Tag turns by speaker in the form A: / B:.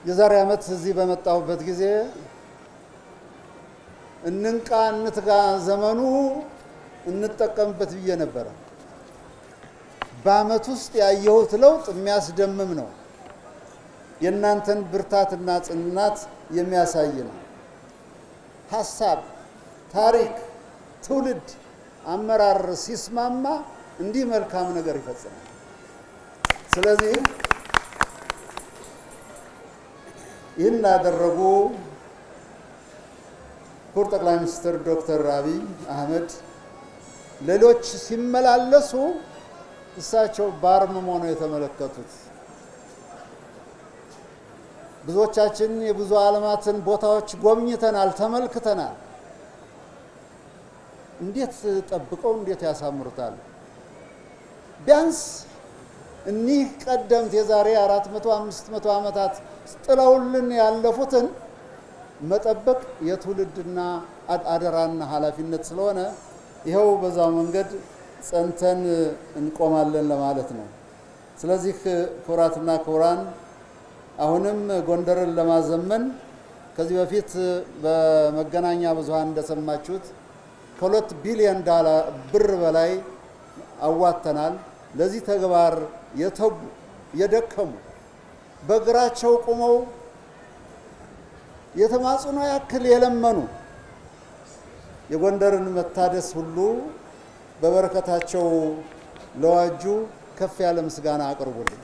A: የዛሬ ዓመት እዚህ በመጣሁበት ጊዜ እንንቃ እንትጋ ዘመኑ እንጠቀምበት ብዬ ነበር። በዓመት ውስጥ ያየሁት ለውጥ የሚያስደምም ነው። የእናንተን ብርታትና ጽናት የሚያሳይ ነው። ሐሳብ፣ ታሪክ፣ ትውልድ፣ አመራር ሲስማማ እንዲህ መልካም ነገር ይፈጽማል። ስለዚህ ይህን ያደረጉ ክቡር ጠቅላይ ሚኒስትር ዶክተር አብይ አህመድ ሌሎች ሲመላለሱ እሳቸው በአርምሞ ነው የተመለከቱት። ብዙዎቻችን የብዙ ዓለማትን ቦታዎች ጎብኝተናል፣ ተመልክተናል። እንዴት ጠብቀው እንዴት ያሳምሩታል። ቢያንስ እኒህ ቀደምት የዛሬ 400-500 ዓመታት ጥለውልን ያለፉትን መጠበቅ የትውልድና አደራና ኃላፊነት ስለሆነ ይኸው በዛው መንገድ ጸንተን እንቆማለን ለማለት ነው። ስለዚህ ክቡራትና ክቡራን አሁንም ጎንደርን ለማዘመን ከዚህ በፊት በመገናኛ ብዙሃን እንደሰማችሁት ከ2 ቢሊዮን ብር በላይ አዋጥተናል። ለዚህ ተግባር የተጉ የደከሙ በእግራቸው ቆመው የተማጽኖ ያክል የለመኑ የጎንደርን መታደስ ሁሉ በበረከታቸው ለዋጁ ከፍ ያለ ምስጋና አቅርቡልኝ።